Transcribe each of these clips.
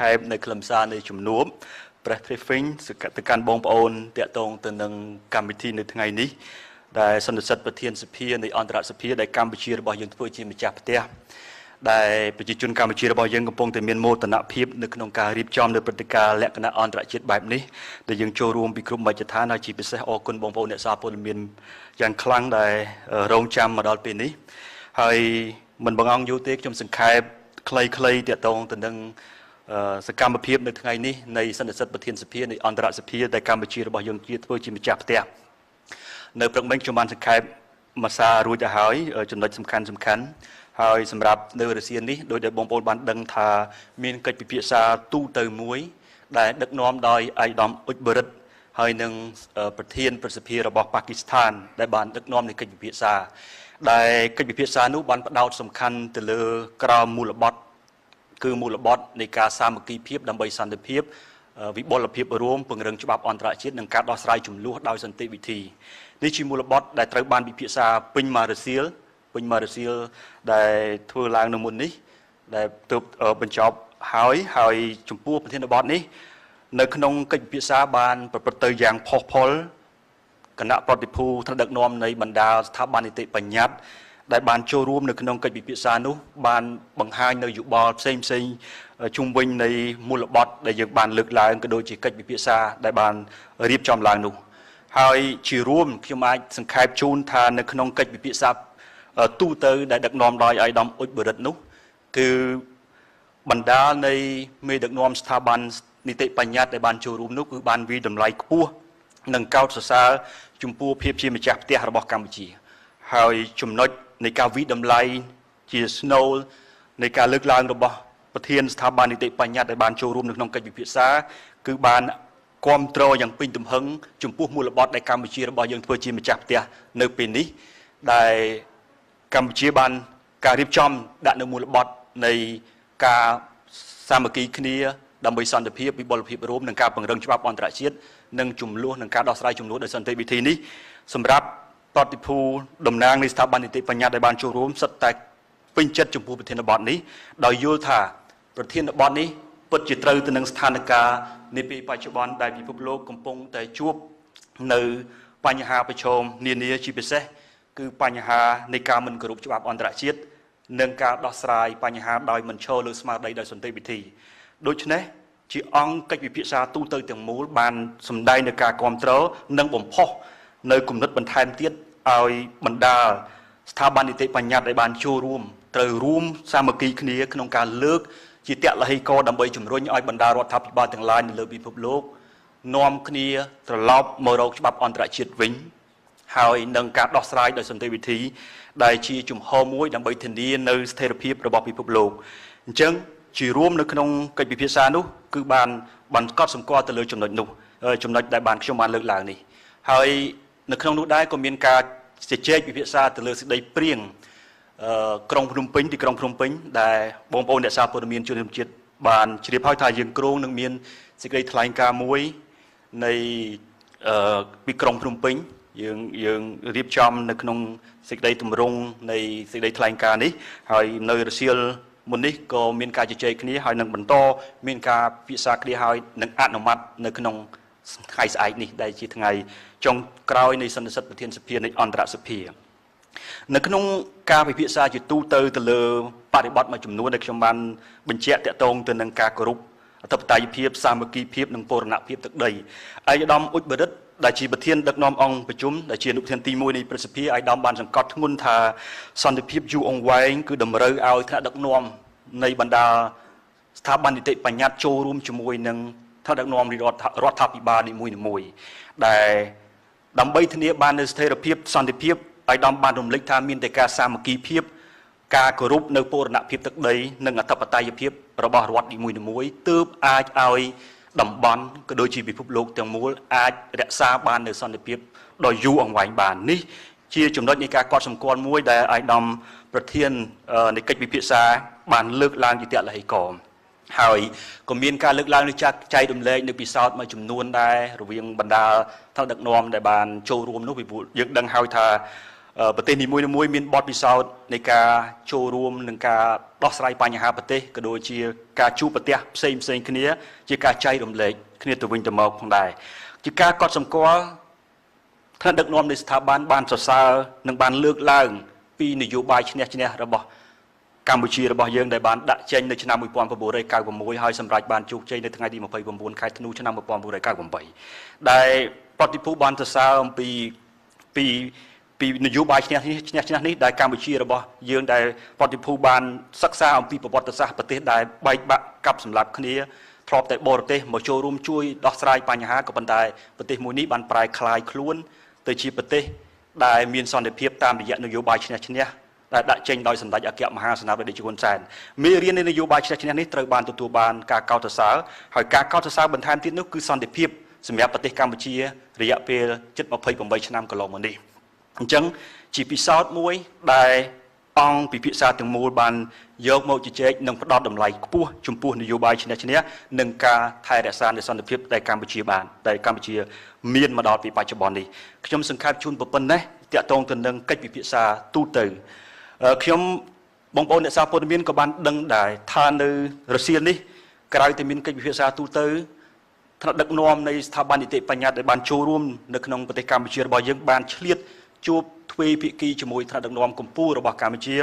ខេបនៅខ្លឹមសារនៃជំនួប press briefing ទៅកាន់បងប្អូនតាក់ទងទៅនឹងកម្មវិធីនៅថ្ងៃនេះដែលសន្និសីទប្រធានសភានៃអន្តរសភាដែលកម្ពុជារបស់យើងធ្វើជាម្ចាស់ផ្ទះដែលប្រជាជនកម្ពុជារបស់យើងកំពុងតែមានមោទនភាពនៅក្នុងការរៀបចំនៅព្រឹត្តិការណ៍លក្ខណៈអន្តរជាតិបែបនេះដែលយើងចូលរួមពីគ្រប់មជ្ឈដ្ឋានហើយជាពិសេសអរគុណបងប្អូនអ្នកសារព័ត៌មានយ៉ាងខ្លាំងដែលរងចាំមកដល់ពេលនេះហើយមិនបងអង្គយូរទេខ្ញុំសង្ខេបខ្លីៗតាក់ទងទៅនឹងសកម្មភាពនៅថ្ងៃនេះនៃសន្និសីទប្រធានសភានៃអន្តរសភាដែលកម្ពុជារបស់យើងធ្វើជាម្ចាស់ផ្ទះនៅព្រឹកមិញខ្ញុំបានសង្ខេបមួយសាររួចទៅហើយចំណុចសំខាន់ហើយសម្រាប់នៅរសៀលនេះដោយដែលបងប្អូនបានដឹងថាមានកិច្ចពិភាក្សាទូទៅមួយដែលដឹកនាំដោយឯកឧត្តមអ៊ុចបរិទ្ធហើយនឹងប្រធានប្រសិទ្ធិរបស់ប៉ាគីស្ថានដែលបានដឹកនាំនៃកិច្ចពិភាក្សាដែលកិច្ចពិភាក្សានោះបានផ្ដោតសំខាន់ទៅលើក្រមមូលបត្រគឺមូលបត្រនៃការសាមគ្គីភាពដើម្បីសន្តិភាពវិបុលភាពរួមពង្រឹងច្បាប់អន្តរជាតិនិងការដោះស្រាយជម្លោះដោយសន្តិវិធីនេះជាមូលបត្រដែលត្រូវបានពិភាក្សាពេញមួយរសៀលដែលធ្វើឡើងនៅមុននេះដែលទើបបញ្ចប់ហើយចំពោះប្រធានបទនេះនៅក្នុងកិច្ចពិភាក្សាបានប្រព្រឹត្តទៅយ៉ាងផុសផុលគណៈប្រតិភូថ្នាក់ដឹកនាំនៃបណ្ដាស្ថាប័ននីតិបញ្ញត្តិដែលបានចូលរួមនៅក្នុងកិច្ចពិភាក្សានោះបានបង្ហាញនៅយោបល់ផ្សេងជុំវិញនៃមូលបត្រដែលយើងបានលើកឡើងក៏ដូចជាកិច្ចពិភាក្សាដែលបានរៀបចំឡើងនោះហើយជារួមខ្ញុំអាចសង្ខេបជូនថានៅក្នុងកិច្ចពិភាក្សាទូទៅដែលដឹកនាំដោយឯកឧត្តមអ៊ុចបរិទ្ធនោះគឺបណ្ដាលនៃមេដឹកនាំស្ថាប័ននីតិបញ្ញត្តិដែលបានចូលរួមនោះគឺបានវិតម្លៃខ្ពស់និងកោតសរសើរចំពោះភាពជាម្ចាស់ផ្ទះរបស់កម្ពុជាហើយចំណុចនៃការវិតម្លៃជាស្នូលនៃការលើកឡើងរបស់ប្រធានស្ថាប័ននីតិបញ្ញត្តិដែលបានចូលរួមនៅក្នុងកិច្ចពិភាក្សាគឺបានគ្រប់គ្រងយ៉ាងពេញទំហឹងចំពោះមូលបត្រដែលកម្ពុជារបស់យើងធ្វើជាម្ចាស់ផ្ទះនៅពេលនេះដែលកម្ពុជាបានការរៀបចំដាក់នៅមូលបត្រនៃការសាមគ្គីគ្នាដើម្បីសន្តិភាពវិបុលភាពរួមនិងការពង្រឹងច្បាប់អន្តរជាតិនិងជំនួសនឹងការដោះស្រាយជំនួសដោយសន្តិវិធីនេះសម្រាប់ប្រតិភូតំណាងនៃស្ថាប័ននីតិបញ្ញត្តិដែលបានចូលរួមសិតតែពេញចិត្តចំពោះប្រធានបទនេះដោយយល់ថាប្រធានបទនេះពិតជាត្រូវទៅនឹងស្ថានភាពនាពេលបច្ចុប្បន្នដែលពិភពលោកកំពុងតែជួបនៅបញ្ហាប្រឈមនានាជាពិសេសគឺបញ្ហានៃការមិនគោរពច្បាប់អន្តរជាតិនិងការដោះស្រាយបញ្ហាដោយមិនឈរលើស្មារតីដោយសន្តិវិធីដូច្នេះជាអង្គកិច្ចពិភាក្សាទូទៅទាំងមូលបានសម្ដែងនៅការគ្រប់គ្រងនិងបំផុសនៅគំនិតបន្ថែមទៀតឲ្យបណ្ដាស្ថាប័ននីតិបញ្ញត្តិដែលបានចូលរួមត្រូវរួមសាមគ្គីគ្នាក្នុងការលើកជាតលហិកដើម្បីជំរុញឲ្យបណ្ដារដ្ឋាភិបាលទាំងឡាយនៅលើពិភពលោកនាំគ្នាត្រឡប់មករកច្បាប់អន្តរជាតិវិញហើយនឹងការដោះស្រាយដោយសន្តិវិធីដែលជាជំហរមួយដើម្បីធានានៅស្ថិរភាពរបស់ពិភពលោកអញ្ចឹងជារួមនៅក្នុងកិច្ចពិភាក្សានោះគឺបានកត់សម្គាល់ទៅលើចំណុចនោះចំណុចដែលខ្ញុំបានលើកឡើងនេះហើយនៅក្នុងនោះដែរក៏មានការជជែកពិភាក្សាទៅលើសេចក្តីព្រៀងក្រុងភ្នំពេញទីក្រុងភ្នំពេញដែលបងប្អូនអ្នកសារព័ត៌មានជនជាតិបានជ្រាបហើយថាយើងគ្រោងនឹងមានសេចក្តីថ្លែងការណ៍មួយនៃពីក្រុងភ្នំពេញយើងរៀបចំនៅក្នុងសេចក្តីទម្រង់នៃសេចក្តីថ្លែងការណ៍នេះហើយនៅរសៀលមុននេះក៏មានការជជែកគ្នាហើយនឹងបន្តមានការពិភាក្សាគ្នាហើយនឹងអនុម័តនៅក្នុងថ្ងៃស្អែកនេះដែលជាថ្ងៃចុងក្រោយនៃសន្និសីទប្រធានសភានៃអន្តរសភានៅក្នុងការពិភាក្សាជាទូទៅលើបរិបទមួយចំនួនដែលខ្ញុំបានបញ្ជាក់តាក់ទងទៅនឹងការគោរពអធិបតេយ្យភាពសាមគ្គីភាពនិងបូរណភាពទឹកដីឯកឧត្តមអ៊ុចបរិទ្ធដែលជាប្រធានដឹកនាំអង្គប្រជុំដែលជាអនុប្រធានទី1នៃព្រឹទ្ធសភាឯកឧត្តមបានសង្កត់ធ្ងន់ថាសន្តិភាពយូរអង្វែងគឺតម្រូវឲ្យថ្នាក់ដឹកនាំនៃបណ្ដាស្ថាប័ននីតិបញ្ញត្តិចូលរួមជាមួយនឹងថ្នាក់ដឹកនាំរដ្ឋាភិបាលនីមួយៗដែលដើម្បីធានាបាននូវស្ថិរភាពសន្តិភាពឯកឧត្តមបានរំលឹកថាមានតែការសាមគ្គីភាពការគោរពនៅបូរណភាពទឹកដីនិងអធិបតេយ្យភាពរបស់រដ្ឋនីមួយៗទើបអាចឲ្យតំបន់ក៏ដូចជាពិភពលោកទាំងមូលអាចរក្សាបាននូវសន្តិភាពដ៏យូរអង្វែងបាននេះជាចំណុចនៃការកត់សម្គាល់មួយដែលឯកឧត្តមប្រធាននៃកិច្ចពិភាក្សាបានលើកឡើងជាតលហិកហើយក៏មានការលើកឡើងនៃចែករំលែកនៅពិសោធន៍មួយចំនួនដែររវាងបណ្ដាថ្នាក់ដឹកនាំដែលបានចូលរួមនោះពីព្រោះយើងដឹងហើយថា ប្រទេសនីមួយៗមានបទពិសោធន៍នៃការចូលរួមនឹងការដោះស្រាយបញ្ហាប្រទេសក៏ដូចជាការជួបប្រទះផ្សេងគ្នាជាការចែករំលែកគ្នាទៅវិញទៅមកផងដែរជាការកត់សម្គាល់ថ្នាក់ដឹកនាំនៃស្ថាប័នបានសរសើរនិងបានលើកឡើងពីនយោបាយឈ្នះរបស់កម្ពុជារបស់យើងដែលបានដាក់ចេញនៅឆ្នាំ1996ហើយសម្រេចបានជោគជ័យនៅថ្ងៃទី29ខែធ្នូឆ្នាំ1998ដែលប្រតិភូបានសរសើរអំពីនយោបាយឈ្នះនេះដែលកម្ពុជារបស់យើងដែលប្រតិភូបានសិក្សាអំពីប្រវត្តិសាស្ត្រប្រទេសដែលបែកបាក់កាប់សម្លាប់គ្នាធ្លាប់តែបរទេសមកចូលរួមជួយដោះស្រាយបញ្ហាក៏ប៉ុន្តែប្រទេសមួយនេះបានប្រែក្លាយខ្លួនទៅជាប្រទេសដែលមានសន្តិភាពតាមរយៈនយោបាយឈ្នះដែលដាក់ចេញដោយសម្ដេចអគ្គមហាសេនាបតីហ៊ុនសែនមេរៀននៃនយោបាយឈ្នះនេះត្រូវបានទទួលបានការកោតសរសើរហើយការកោតសរសើរបន្ថែមទៀតនោះគឺសន្តិភាពសម្រាប់ប្រទេសកម្ពុជារយៈពេលជិត28ឆ្នាំកន្លងមកនេះអញ្ចឹងជាពិសោធន៍មួយដែលអង្គពិភាក្សាទាំងមូលបានយកមកជជែកនិងផ្ដោតតម្លៃខ្ពស់ចំពោះនយោបាយឈ្នះនិងការថែរក្សានូវសន្តិភាពដែលកម្ពុជាមានមកដល់ពីបច្ចុប្បន្ននេះខ្ញុំសង្ខេបជូនប៉ុណ្ណេះតាក់ទងទៅនឹងកិច្ចពិភាក្សាទូទៅខ្ញុំបងប្អូនអ្នកសារព័ត៌មានក៏បានដឹងដែរថានៅរុស្ស៊ីនេះក្រៅតែមានកិច្ចពិភាក្សាទូទៅថ្នាក់ដឹកនាំនៃស្ថាប័ននីតិបញ្ញត្តិដែលបានចូលរួមនៅក្នុងប្រទេសកម្ពុជារបស់យើងបានឆ្លៀតជួបទ្វេភាគីជាមួយថ្នាក់ដឹកនាំកម្ពុជារបស់កម្ពុជា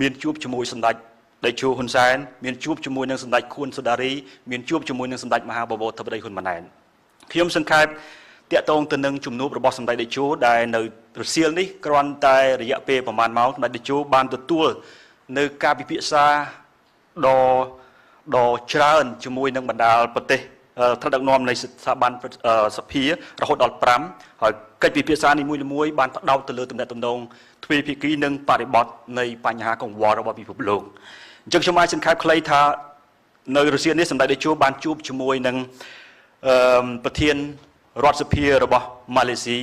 មានជួបជាមួយសម្ដេចតេជោហ៊ុនសែនមានជួបជាមួយនឹងសម្ដេចខួនសូដារីមានជួបជាមួយនឹងសម្ដេចមហាបវរធិបតីហ៊ុនម៉ាណែតខ្ញុំសង្ខេបតាក់ទងទៅនឹងជំនួបរបស់សម្ដេចតេជោដែលនៅរុស្ស៊ីនេះគ្រាន់តែរយៈពេលប្រហែលម៉ោងសម្ដេចតេជោបានទទួលនៅការពិភាក្សាដ៏ច្រើនជាមួយនឹងបណ្ដាប្រទេសថ្នាក់ដឹកនាំនៃស្ថាប័នសភារហូតដល់5ហើយកិច្ចពិភាក្សានីមួយៗបានផ្ដោតទៅលើទំនាក់ទំនងទ្វេភាគីនិងបរិបទនៃបញ្ហាកង្វល់របស់ពិភពលោកអញ្ចឹងខ្ញុំអាចសង្ខេបខ្លីថានៅរុស្ស៊ីនេះសម្ដេចតេជោបានជួបជាមួយនឹងប្រធានរដ្ឋសភារបស់ម៉ាឡេស៊ី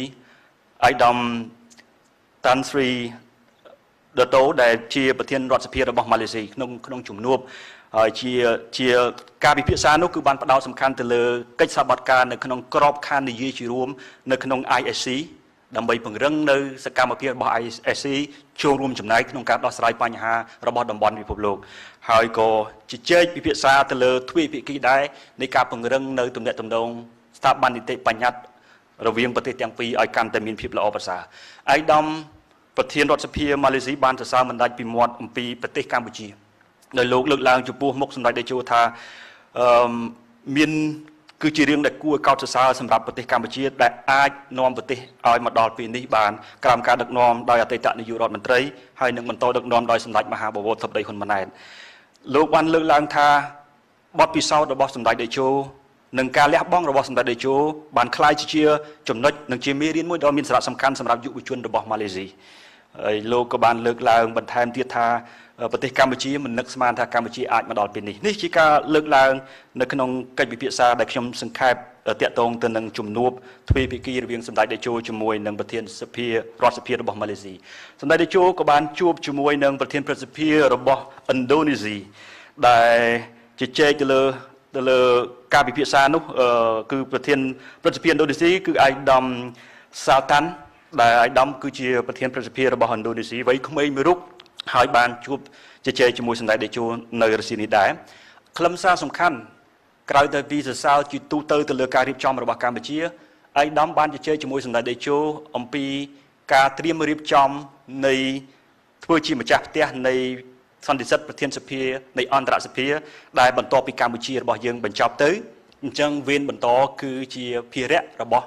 អៃដាមតាន់ស្រីដតូដែលជាប្រធានរដ្ឋសភារបស់ម៉ាឡេស៊ីក្នុងជំនួបហើយជាការពិភាក្សានោះគឺបានផ្ដោតសំខាន់ទៅលើកិច្ចសហប្រតិការនៅក្នុងក្របខ័ណ្ឌនយោបាយរួមនៅក្នុង ISC ដើម្បីពង្រឹងនៅសកម្មភាពរបស់ ISC ចូលរួមចំណែកក្នុងការដោះស្រាយបញ្ហារបស់តំបន់ពិភពលោកហើយក៏ជជែកពិភាក្សាទៅលើទ្វេភាគីដែរនៃការពង្រឹងនៅទំនាក់ទំនងស្ថាប័ននីតិបញ្ញត្តិរវាងប្រទេសទាំងពីរឲ្យកាន់តែមានភាពល្អប្រសើរឯកឧត្តមប្រធានរដ្ឋសភាម៉ាឡេស៊ីបានសរសើរមិនដាច់ពីមាត់អំពីប្រទេសកម្ពុជាដោយលោកលើកឡើងចំពោះមុខសម្ដេចតេជោថាមានគឺជារឿងដែលគួរឲ្យកោតសរសើរសម្រាប់ប្រទេសកម្ពុជាដែលអាចនាំប្រទេសឲ្យមកដល់ពេលនេះបានក្រោមការដឹកនាំដោយអតីតនាយករដ្ឋមន្ត្រីហើយនឹងបន្តដឹកនាំដោយសម្ដេចមហាបវរធិបតីហ៊ុនម៉ាណែតលោកបានលើកឡើងថាបទពិសោធន៍របស់សម្ដេចតេជោនិងការលះបង់របស់សម្ដេចតេជោបានក្លាយជាចំណុចនិងជាមេរៀនមួយដ៏មានសារៈសំខាន់សម្រាប់យុវជនរបស់ម៉ាឡេស៊ីហើយលោកក៏បានលើកឡើងបន្ថែមទៀតថាប្រទេសកម្ពុជាមិននឹកស្មានថាកម្ពុជាអាចមកដល់ពេលនេះជាការលើកឡើងនៅក្នុងកិច្ចពិភាក្សាដែលខ្ញុំសង្ខេបតាក់ទងទៅនឹងជំនួបទ្វេភាគីរវាងសម្ដេចតេជោជាមួយនឹងប្រធានសភារដ្ឋសភារបស់ម៉ាឡេស៊ីសម្ដេចតេជោក៏បានជួបជាមួយនឹងប្រធានព្រឹទ្ធសភារបស់ឥណ្ឌូនេស៊ីដែលជជែកទៅលើការពិភាក្សានោះគឺប្រធានព្រឹទ្ធសភាឥណ្ឌូនេស៊ីគឺឯកឧត្តមសាល់តាន់ដែលឯកឧត្តមគឺជាប្រធានព្រឹទ្ធសភារបស់ឥណ្ឌូនេស៊ីវ័យក្មេងមួយរូបហើយបានជួបជជែកជាមួយសម្ដេចតេជោនៅរុស្ស៊ីនេះដែរខ្លឹមសារសំខាន់ក្រៅពីសរសើរជាទូទៅលើការរៀបចំរបស់កម្ពុជាឯកឧត្តមបានជជែកជាមួយសម្ដេចតេជោអំពីការត្រៀមរៀបចំនៃធ្វើជាម្ចាស់ផ្ទះនៃសន្និសីទប្រធានសភានៃអន្តរសភាដែលបន្ទាប់ពីកម្ពុជារបស់យើងបញ្ចប់ទៅអញ្ចឹងវេនបន្តគឺជាភារៈរបស់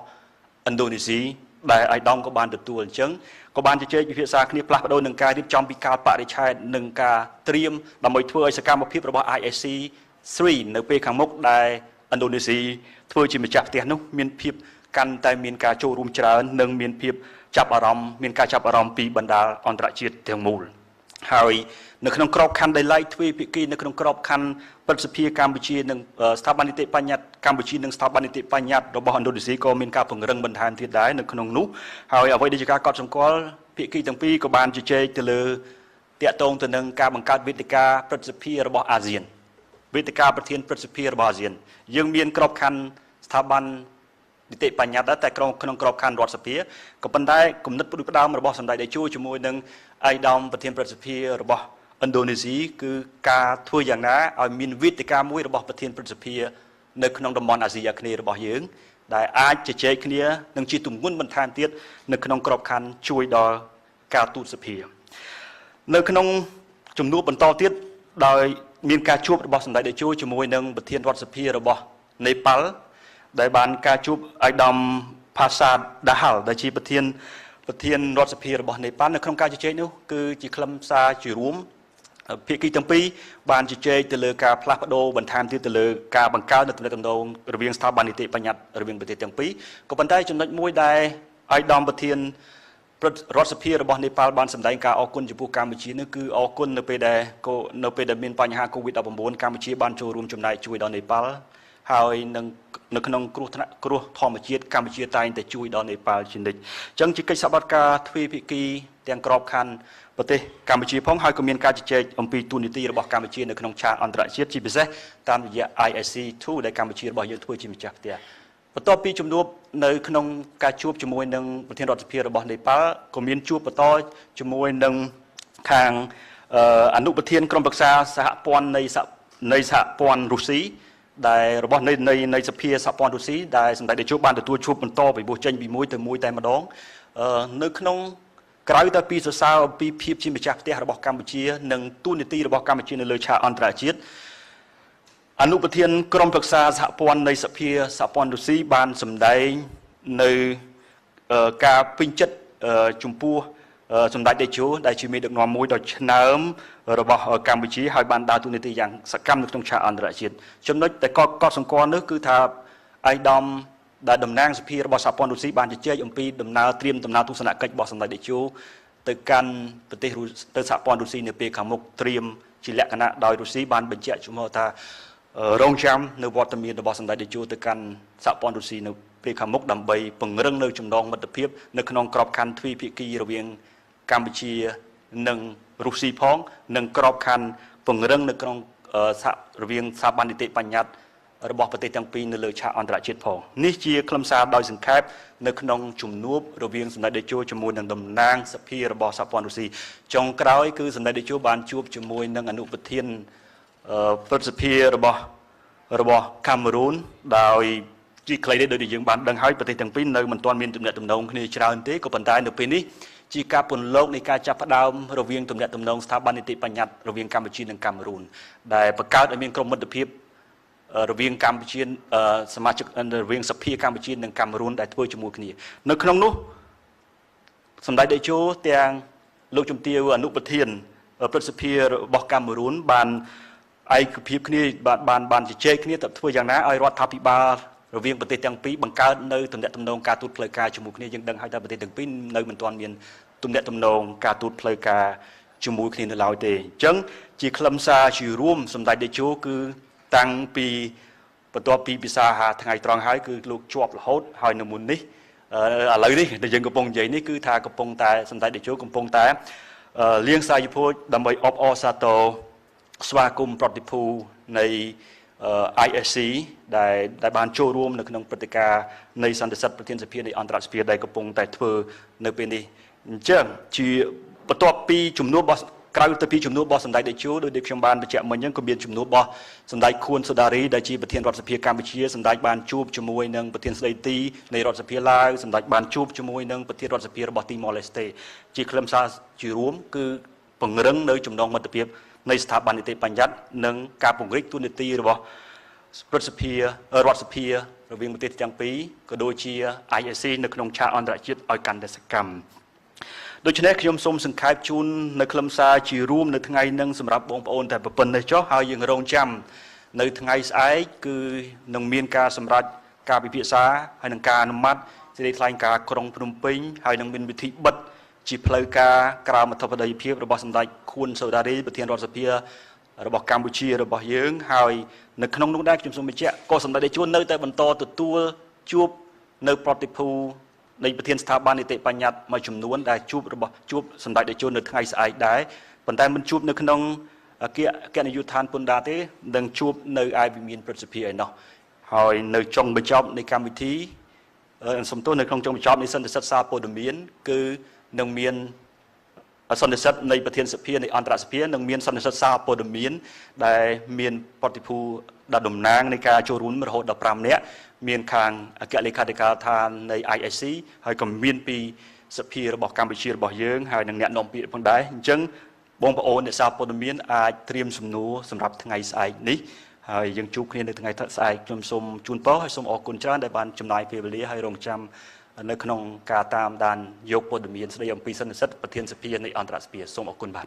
ឥណ្ឌូនេស៊ីដែលឯកឧត្តមក៏បានទទួលអញ្ចឹងក៏បានជជែកពិភាក្សាគ្នាផ្លាស់ប្ដូរនឹងការរៀបចំពីកាលបរិច្ឆេទនិងការត្រៀមដើម្បីធ្វើឲ្យសកម្មភាពរបស់ ISC 3នៅពេលខាងមុខដែលឥណ្ឌូនេស៊ីធ្វើជាម្ចាស់ផ្ទះនោះមានភាពកាន់តែមានការចូលរួមច្រើននិងមានភាពចាប់អារម្មណ៍មានការចាប់អារម្មណ៍ពីបណ្ដាអន្តរជាតិទាំងមូលហើយនៅក្នុងក្របខ័ណ្ឌដែលឡែកទ្វេភាគីនៅក្នុងក្របខ័ណ្ឌព្រឹទ្ធសភាកម្ពុជានិងស្ថាប័ននីតិបញ្ញត្តិកម្ពុជានិងស្ថាប័ននីតិបញ្ញត្តិរបស់ឥណ្ឌូនេស៊ីក៏មានការពង្រឹងបន្ថែមទៀតដែរនៅក្នុងនោះហើយអ្វីដែលជាការកត់សម្គាល់ភាគីទាំងពីរក៏បានជជែកទៅលើតាក់ទងទៅនឹងការបង្កើតវេទិកាព្រឹទ្ធសភារបស់អាស៊ានវេទិកាប្រធានព្រឹទ្ធសភារបស់អាស៊ានយើងមានក្របខ័ណ្ឌស្ថាប័ន នីតិបញ្ញត្តិតែក្នុងក្របខ័ណ្ឌរដ្ឋសភាក៏ប៉ុន្តែគំនិតផ្ដើមរបស់សម្ដេចតេជោជាមួយនឹងឯកឧត្តមប្រធានព្រឹទ្ធសភារបស់ឥណ្ឌូនេស៊ីគឺការធ្វើយ៉ាងណាឲ្យមានវេទិកាមួយរបស់ប្រធានព្រឹទ្ធសភានៅក្នុងតំបន់អាស៊ីអាគ្នេយ៍របស់យើងដែលអាចជជែកគ្នានឹងជាទម្ងន់បន្ថែមទៀតនៅក្នុងក្របខ័ណ្ឌជួយដល់ការទូតសភានៅក្នុងជំនួបបន្តទៀតដោយមានការជួបរបស់សម្ដេចតេជោជាមួយនឹងប្រធានរដ្ឋសភារបស់នេប៉ាល់ដែលបានការជួបឯកឧត្តមផាសាដាហាល់ដែលជាប្រធានរដ្ឋសភារបស់នេប៉ាល់នៅក្នុងការជជែកនោះគឺជាខ្លឹមសារជារួមភាគីទាំងពីរបានជជែកទៅលើការផ្លាស់ប្ដូរបន្ថែមទៀតទៅលើការបង្កើតនៅទំនាក់ទំនងរវាងស្ថាប័ននីតិបញ្ញត្តិរវាងប្រទេសទាំងពីរក៏ប៉ុន្តែចំណុចមួយដែលឯកឧត្តមប្រធានរដ្ឋសភារបស់នេប៉ាល់បានសម្ដែងការអរគុណចំពោះកម្ពុជានេះគឺអរគុណនៅពេលដែលមានបញ្ហា COVID-19 កម្ពុជាបានចូលរួមចំណែកជួយដល់នេប៉ាល់ហើយនៅក្នុងគ្រោះធម្មជាតិកម្ពុជាតែងតែជួយដល់នេប៉ាល់ជានិច្ចអញ្ចឹងជាកិច្ចសហប្រតិការទ្វេភាគីទាំងក្របខ័ណ្ឌប្រទេសកម្ពុជាផងហើយក៏មានការជជែកអំពីទូនីតិរបស់កម្ពុជានៅក្នុងឆាកអន្តរជាតិជាពិសេសតាមរយៈ ISC2 ដែលកម្ពុជារបស់យើងធ្វើជាម្ចាស់ផ្ទះបន្ទាប់ពីជំនួបនៅក្នុងការជួបជាមួយនឹងប្រធានរដ្ឋសភារបស់នេប៉ាល់ក៏មានជួបបន្តជាមួយនឹងខាងអនុប្រធានក្រុមប្រឹក្សាសហព័ន្ធនៃសហព័ន្ធរុស្ស៊ីដែលរបស់នៃសភាសហព័ន្ធរុស្ស៊ីដែលសម្ដេចតេជោបានទទួលជួបបន្តពីបុចេញពីមួយទៅមួយតែម្ដងនៅក្នុងក្រៅតែពីសរសើរអំពីភាពជាម្ចាស់ផ្ទះរបស់កម្ពុជានិងទូនីតិរបស់កម្ពុជានៅលើឆាកអន្តរជាតិអនុប្រធានក្រុមប្រឹក្សាសហព័ន្ធនៃសភាសហព័ន្ធរុស្ស៊ីបានសម្ដែងនៅការពេញចិត្តចំពោះសម្ដេចតេជោដែលជាមេដឹកនាំមួយដ៏ឆ្នើមរបស់កម្ពុជាហើយបានដើរតួនាទីយ៉ាងសកម្មនៅក្នុងឆាកអន្តរជាតិចំណុចដែលកត់សម្គាល់នោះគឺថាឯកឧត្តមដែលតំណាងសភារបស់សហព័ន្ធរុស្ស៊ីបានជជែកអំពីដំណើរទស្សនកិច្ចរបស់សម្ដេចតេជោទៅកាន់ប្រទេសទៅសហព័ន្ធរុស្ស៊ីនៅពេលខាងមុខត្រៀមជាលក្ខណៈដោយរុស្ស៊ីបានបញ្ជាក់ជំហរថារងចាំនៅវត្តមានរបស់សម្ដេចតេជោទៅកាន់សហព័ន្ធរុស្ស៊ីនៅពេលខាងមុខដើម្បីពង្រឹងនៅចំណងមិត្តភាពនៅក្នុងក្របខ័ណ្ឌទ្វេភាគីរវាងកម្ពុជានិងរុស្ស៊ីផងនិងក្របខ័ណ្ឌពង្រឹងនៅក្នុងរវាងស្ថាប័ននីតិបញ្ញត្តិរបស់ប្រទេសទាំងពីរនៅលើឆាកអន្តរជាតិផងនេះជាខ្លឹមសារដោយសង្ខេបនៅក្នុងជំនួបរវាងសម្ដេចតេជោជាមួយនឹងតំណាងសភារបស់សហព័ន្ធរុស្ស៊ីចុងក្រោយគឺសម្ដេចតេជោបានជួបជាមួយនឹងអនុប្រធានព្រឹទ្ធសភារបស់កាមេរូនដោយជាខ្លីនេះដូចយើងបានដឹងហើយប្រទេសទាំងពីរនៅមិនទាន់មានទំនាក់ទំនងគ្នាច្រើនទេក៏ប៉ុន្តែនៅពេលនេះជាការពន្លកនៃការចាប់ផ្ដើមរវាងទំនាក់ទំនងស្ថាប័ននីតិបញ្ញត្តិរវាងកម្ពុជានិងកាមេរូនដែលបង្កើតឲ្យមានក្រុមមិត្តភាពរវាងកម្ពុជាសមាជិករវាងសភាកម្ពុជានិងកាមេរូនដែលធ្វើជាមួយគ្នានៅក្នុងនោះសម្ដេចតេជោទាំងលោកជំទាវអនុប្រធានព្រឹទ្ធសភារបស់កាមេរូនបានឯកភាពគ្នាបានជជែកគ្នាទៅធ្វើយ៉ាងណាឲ្យរដ្ឋាភិបាលរវាងប្រទេសទាំងពីរបង្កើតនៅទំនាក់ទំនងការទូតផ្លូវការជាមួយគ្នាយើងដឹងហើយថាប្រទេសទាំងពីរនៅមិនទាន់មានទំនាក់ទំនងការទូតផ្លូវការជាមួយគ្នានៅឡើយទេអញ្ចឹងជាខ្លឹមសារជារួមសម្ដេចតេជោគឺតាំងពីបន្ទាប់ពីពិសាហាថ្ងៃត្រង់ហើយគឺលោកជាប់រហូតហើយនៅមុននេះឥឡូវនេះដែលយើងកំពុងនិយាយនេះគឺថាកំពុងតែសម្ដេចតេជោកំពុងតែលៀងសាយភោជដើម្បីអបអរសាទរស្វាគមន៍ប្រតិភូនៃ ISC ដែលបានចូលរួមនៅក្នុងព្រឹត្តិការណ៍នៃសន្និសីទប្រធានសភានៃអន្តរសភាដែលកំពុងតែធ្វើនៅពេលនេះអញ្ចឹងជាបន្ទាប់ពីជំនួបរបស់ក្រៅទៅពីជំនួបរបស់សម្ដេចតេជោដោយខ្ញុំបានបញ្ជាក់មិញហ្នឹងក៏មានជំនួបរបស់សម្ដេចខួនសូដារីដែលជាប្រធានរដ្ឋសភាកម្ពុជាសម្ដេចបានជួបជាមួយនឹងប្រធានស្ដីទីនៃរដ្ឋសភាឡាវសម្ដេចបានជួបជាមួយនឹងប្រធានរដ្ឋសភារបស់ទីម៉ូឡេស្តេជាខ្លឹមសារជារួមគឺពង្រឹងនៅចំណងមិត្តភាពនៃស្ថាប័ននីតិបញ្ញត្តិនិងការពង្រីកទូនាទីរបស់រដ្ឋសភារវាងប្រទេសទាំងពីរក៏ដូចជា ISC នៅក្នុងឆាកអន្តរជាតិឲ្យកាន់តែសកម្មដូច្នេះខ្ញុំសូមសង្ខេបជូននៅខ្លឹមសារជារួមនៅថ្ងៃនេះសម្រាប់បងប្អូនតែប៉ុណ្ណេះចុះហើយយើងរងចាំនៅថ្ងៃស្អែកគឺនឹងមានការសម្រេចការពិភាក្សាហើយនឹងការអនុម័តសេចក្តីថ្លែងការណ៍ក្រុងភ្នំពេញហើយនឹងមានវិធីបិទជាផ្លូវការក្រមអធិបតីភាពរបស់សម្ដេចខួនសូដារីប្រធានរដ្ឋសភារបស់កម្ពុជារបស់យើងហើយនៅក្នុងនោះដែរខ្ញុំសូមបញ្ជាក់ក៏សម្ដេចតេជោនៅតែបន្តទទួលជួបនៅប្រតិភូនៃប្រធានស្ថាប័ននីតិបញ្ញត្តិមួយចំនួនដែលជួបសម្ដេចតេជោនៅថ្ងៃស្អែកដែរប៉ុន្តែមិនជួបនៅក្នុងអគ្គនាយកដ្ឋានពន្ធដារទេនឹងជួបនៅឯវិមានព្រឹទ្ធសភាឯណោះហើយនៅចុងបញ្ចប់នៃកម្មវិធី សំទោសនៅក្នុងចុងបញ្ចប់នៃសន្និសីទសារព័ត៌មានគឺនឹងមានសន្និសីទនៃប្រធានសភានៃអន្តរសភានឹងមានសន្និសីទសារព័ត៌មានដែលមានប្រតិភូដល់តំណាងនៃការចូលរួមរហូតដល់5នាក់មានខាងអគ្គលេខាធិការដ្ឋាននៃ IIC ហើយក៏មានពីសភារបស់កម្ពុជារបស់យើងហើយនឹងអ្នកនាំពាក្យផងដែរអញ្ចឹងបងប្អូនអ្នកសារព័ត៌មានអាចត្រៀមសំណួរសម្រាប់ថ្ងៃស្អែកនេះហើយយើងជួបគ្នានៅថ្ងៃស្អែកខ្ញុំសូមជូនពរហើយសូមអរគុណច្រើនដែលបានចំណាយពេលវេលាហើយរងចាំនៅក្នុងការតាមដានយកព័ត៌មានស្ដីអំពីសន្និសីទប្រធានសភានៃអន្តរសភាសូមអរគុណបាទ